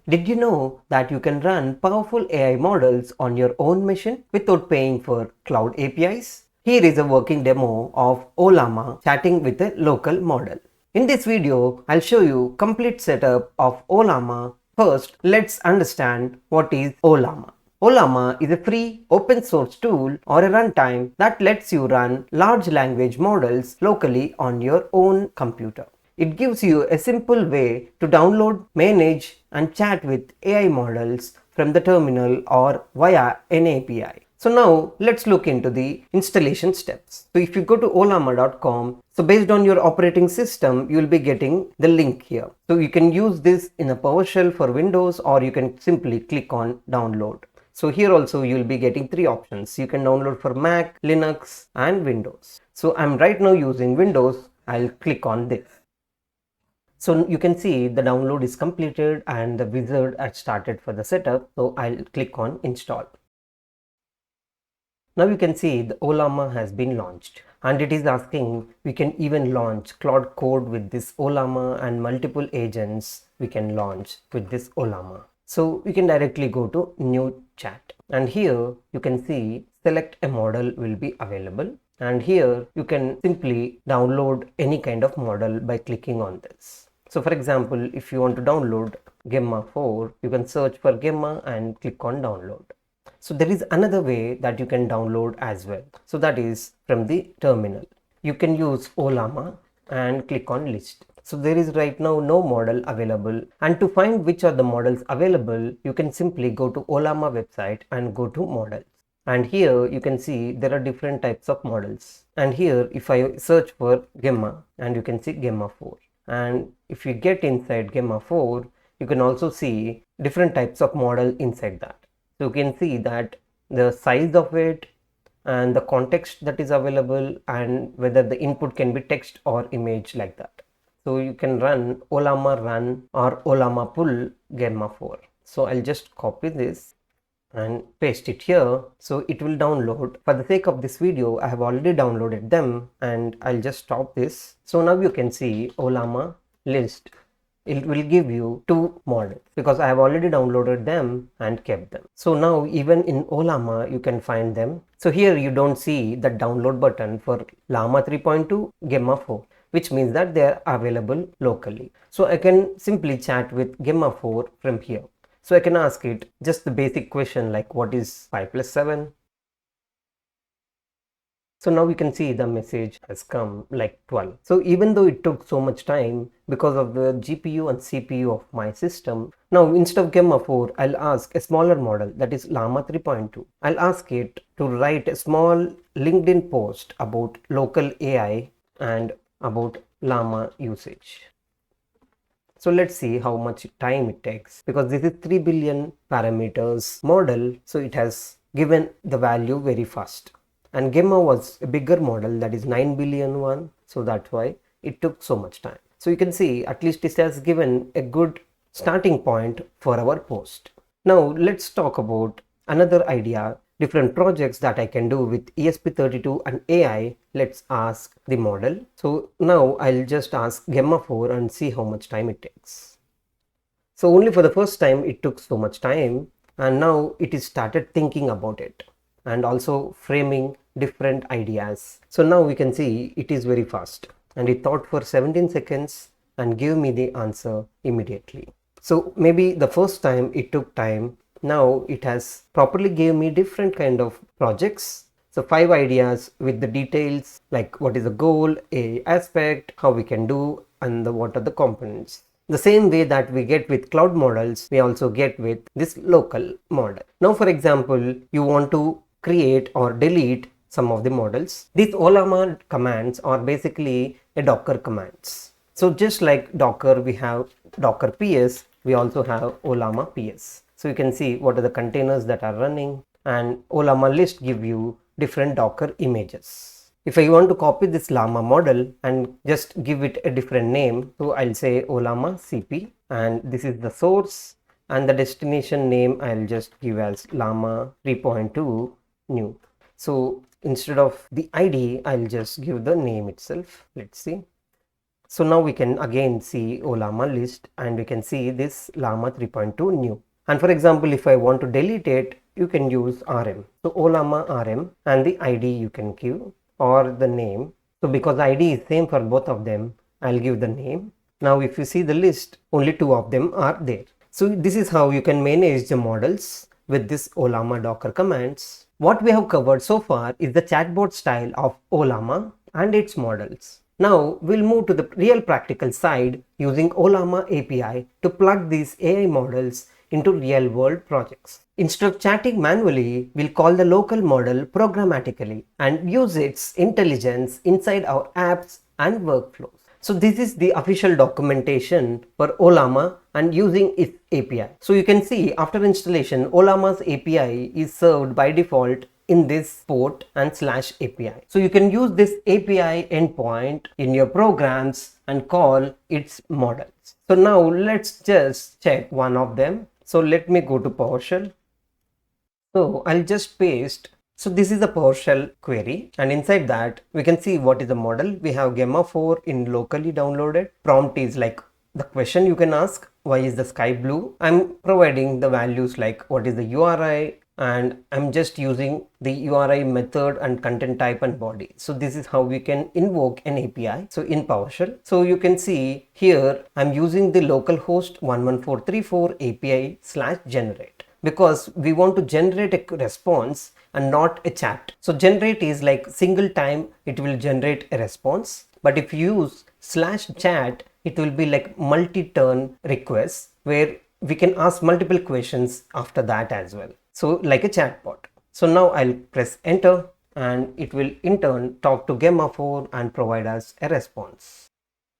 Did you know that you can run powerful AI models on your own machine without paying for cloud APIs? Here is a working demo of Ollama chatting with a local model. In this video, I'll show you complete setup of Ollama. First, let's understand what is Ollama. Ollama is a free open source tool or a runtime that lets you run large language models locally on your own computer. It gives you a simple way to download, manage, and chat with AI models from the terminal or via an API. So now let's look into the installation steps. So if you go to ollama.com, so based on your operating system, you will be getting the link here. So you can use this in a PowerShell for Windows, or you can simply click on download. So here also you will be getting three options. You can download for Mac, Linux, and Windows. So I'm right now using Windows. I'll click on this. So you can see the download is completed and the wizard has started for the setup. So I'll click on install. Now you can see the Ollama has been launched, and it is asking we can even launch Cloud Code with this Ollama, and multiple agents we can launch with this Ollama. So we can directly go to new chat, and here you can see select a model will be available, and here you can simply download any kind of model by clicking on this. So for example, if you want to download Gemma 4, you can search for Gemma and click on download. So there is another way that you can download as well. So that is from the terminal. You can use Ollama and click on list. So there is right now no model available, and to find which are the models available, you can simply go to Ollama website and go to models. And here you can see there are different types of models. And here if I search for Gemma, and you can see Gemma 4. And if you get inside Gemma 4, you can also see different types of model inside that. So you can see that the size of it and the context that is available, and whether the input can be text or image like that. So you can run Ollama run or Ollama pull Gemma 4. So I'll just copy this and paste it here. So it will download. For the sake of this video, I have already downloaded them, and I'll just stop this. So now you can see Ollama list. It will give you two models because I have already downloaded them and kept them. So now even in Ollama you can find them. So here you don't see the download button for Llama 3.2, Gemma 4, which means that they are available locally. So I can simply chat with Gemma 4 from here. So I can ask it just the basic question like what is 5 plus 7? So now we can see the message has come like 12. So even though it took so much time because of the GPU and CPU of my system, now instead of Gemma 4, I'll ask a smaller model, that is Llama 3.2. I'll ask it to write a small LinkedIn post about local AI and about Llama usage. So let's see how much time it takes, because this is 3 billion parameters model. So it has given the value very fast. And Gemma was a bigger model, that is 9 billion one. So that's why it took so much time. So you can see at least it has given a good starting point for our post. Now let's talk about another idea, different projects that I can do with ESP32 and AI. Let's ask the model. So now I'll just ask Gemma 4 and see how much time it takes. So only for the first time it took so much time, and now it is started thinking about it and also framing different ideas. So now we can see it is very fast, and it thought for 17 seconds and gave me the answer immediately. So maybe the first time it took time. Now it has properly gave me different kind of projects. So 5 ideas with the details like what is the goal, a aspect, how we can do, and what are the components. The same way that we get with cloud models, we also get with this local model. Now for example, you want to create or delete some of the models. These Ollama commands are basically a Docker commands. So just like Docker, we have Docker PS, we also have Ollama PS. So you can see what are the containers that are running, and Ollama list give you different Docker images. If I want to copy this Llama model and just give it a different name, so I'll say Ollama CP, and this is the source, and the destination name I'll just give as Llama 3.2 new. So instead of the ID, I'll just give the name itself. Let's see. So now we can again see Ollama list and we can see this Llama 3.2 new. And for example, if I want to delete it, you can use RM. So Ollama RM and the ID you can give or the name. So because ID is same for both of them, I'll give the name. Now if you see the list, only 2 of them are there. So this is how you can manage the models with this Ollama Docker commands. What we have covered so far is the chatbot style of Ollama and its models. Now we'll move to the real practical side using Ollama API to plug these AI models into real world projects. Instead of chatting manually, we'll call the local model programmatically and use its intelligence inside our apps and workflows. So this is the official documentation for Ollama and using its API. So you can see after installation, Ollama's API is served by default in this port and /API. So you can use this API endpoint in your programs and call its models. So now let's just check one of them. So let me go to PowerShell. So I'll just paste. So this is the PowerShell query and inside that we can see what is the model. We have Gemma 4 in locally downloaded. Prompt is like the question you can ask, why is the sky blue? I'm providing the values like what is the URI, and I'm just using the URI method and content type and body. So this is how we can invoke an API. So in PowerShell, so you can see here I'm using the localhost 11434 API /generate because we want to generate a response and not a chat. So generate is like single time it will generate a response, but if you use /chat, it will be like multi-turn requests where we can ask multiple questions after that as well. So like a chatbot. So now I'll press enter and it will in turn talk to Gemma 4 and provide us a response.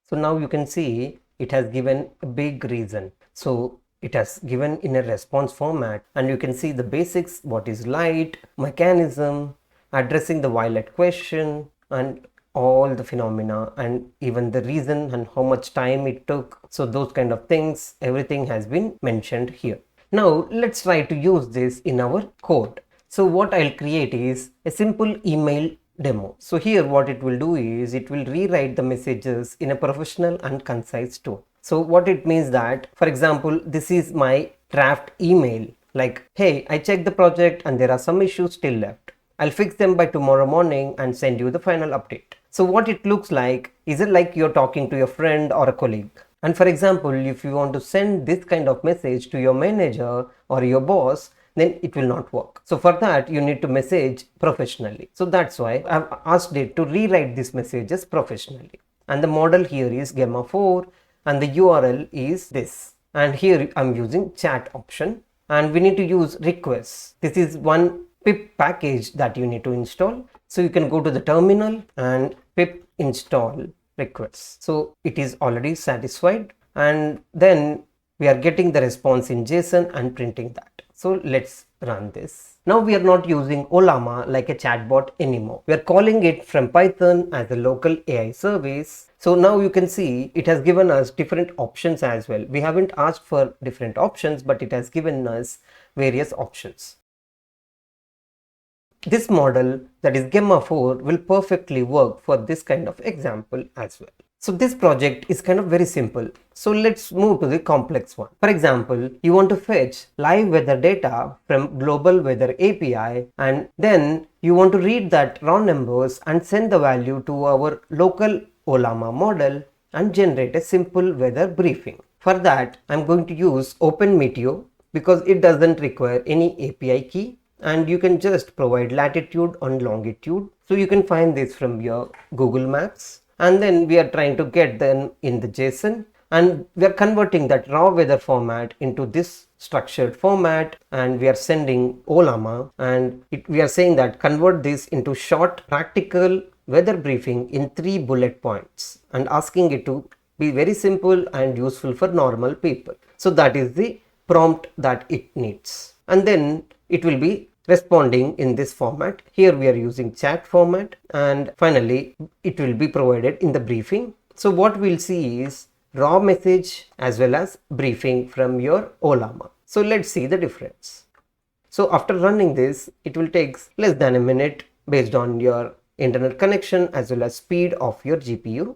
So now you can see it has given a big reason. So it has given in a response format and you can see the basics, what is light, mechanism, addressing the violet question and all the phenomena and even the reason and how much time it took. So those kind of things, everything has been mentioned here. Now let's try to use this in our code. So what I'll create is a simple email demo. So here what it will do is it will rewrite the messages in a professional and concise tone. So what it means that, for example, this is my draft email like, hey, I checked the project and there are some issues still left. I'll fix them by tomorrow morning and send you the final update. So what it looks like, is it like you're talking to your friend or a colleague? And for example, if you want to send this kind of message to your manager or your boss, then it will not work. So for that, you need to message professionally. So that's why I've asked it to rewrite these messages professionally. And the model here is Gemma 4 and the URL is this. And here I'm using chat option and we need to use requests. This is one pip package that you need to install. So you can go to the terminal and pip install requests. So it is already satisfied and then we are getting the response in JSON and printing that. So let's run this. Now we are not using Ollama like a chatbot anymore. We are calling it from Python as a local AI service. So now you can see it has given us different options as well. We haven't asked for different options, but it has given us various options. This model, that is Gemma 4, will perfectly work for this kind of example as well. So this project is kind of very simple. So let's move to the complex one. For example, you want to fetch live weather data from global weather API and then you want to read that raw numbers and send the value to our local Ollama model and generate a simple weather briefing. For that, I'm going to use OpenMeteor because it doesn't require any API key. And you can just provide latitude and longitude. So you can find this from your Google Maps. And then we are trying to get them in the JSON. And we are converting that raw weather format into this structured format. And we are sending Ollama. And we are saying that convert this into short, practical weather briefing in 3 bullet points. And asking it to be very simple and useful for normal people. So that is the prompt that it needs. And then it will be responding in this format. Here we are using chat format and finally it will be provided in the briefing. So what we'll see is raw message as well as briefing from your Ollama. So let's see the difference. So after running this, it will take less than a minute based on your internet connection as well as speed of your GPU.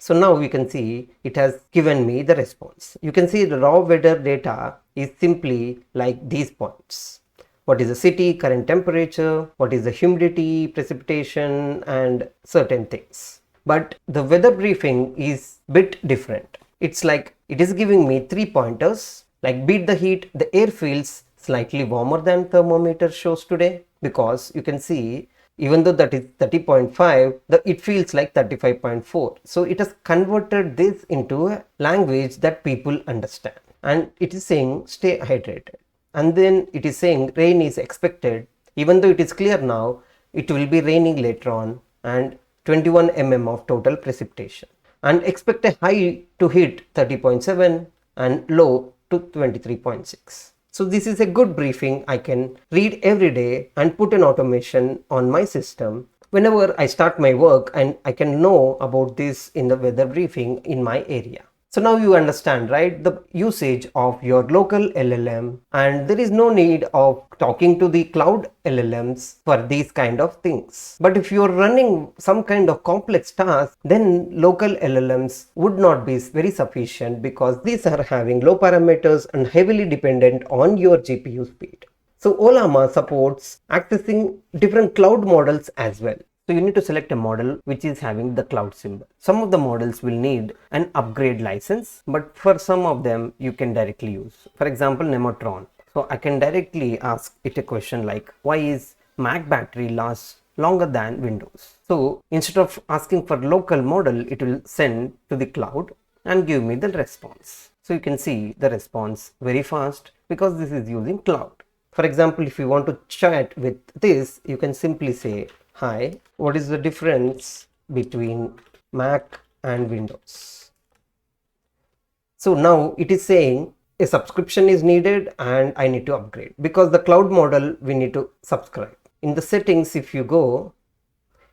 So now you can see it has given me the response. You can see the raw weather data is simply like these points. What is the city, current temperature, what is the humidity, precipitation, and certain things. But the weather briefing is bit different. It's like it is giving me 3 pointers, like beat the heat, the air feels slightly warmer than thermometer shows today, because you can see even though that is 30.5, it feels like 35.4. So it has converted this into a language that people understand. And it is saying stay hydrated. And then it is saying rain is expected. Even though it is clear now, it will be raining later on, and 21 mm of total precipitation. And expect a high to hit 30.7 and low to 23.6. So this is a good briefing I can read every day and put an automation on my system whenever I start my work, and I can know about this in the weather briefing in my area. So now you understand, right, the usage of your local LLM, and there is no need of talking to the cloud LLMs for these kind of things. But if you're running some kind of complex task, then local LLMs would not be very sufficient, because these are having low parameters and heavily dependent on your GPU speed. So Ollama supports accessing different cloud models as well. So you need to select a model which is having the cloud symbol. Some of the models will need an upgrade license, but for some of them you can directly use. For example, Nematron. So I can directly ask it a question like, why is Mac battery lasts longer than Windows? So instead of asking for local model, it will send to the cloud and give me the response. So you can see the response very fast because this is using cloud. For example, if you want to chat with this, you can simply say, hi, what is the difference between Mac and Windows? So now it is saying a subscription is needed and I need to upgrade, because the cloud model we need to subscribe. In the settings, if you go,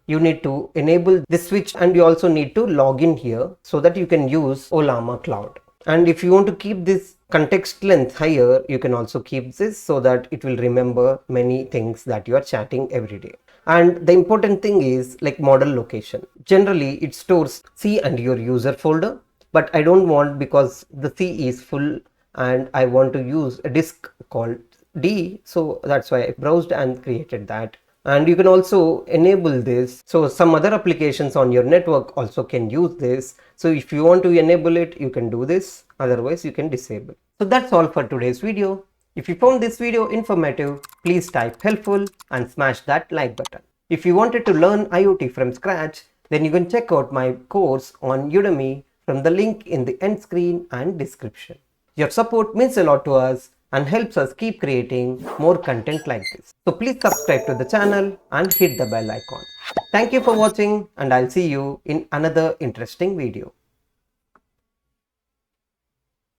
you need to enable this switch, and you also need to log in here so that you can use Ollama Cloud. And if you want to keep this context length higher, you can also keep this so that it will remember many things that you are chatting every day. And the important thing is like model location. Generally it stores C and your user folder, but I don't want, because the C is full and I want to use a disk called D. So that's why I browsed and created that. And you can also enable this, so some other applications on your network also can use this. So if you want to enable it, you can do this, otherwise you can disable. So that's all for today's video. If you found this video informative, please type helpful and smash that like button. If you wanted to learn IoT from scratch, then you can check out my course on Udemy from the link in the end screen and description. Your support means a lot to us and helps us keep creating more content like this. So please subscribe to the channel and hit the bell icon. Thank you for watching, and I'll see you in another interesting video.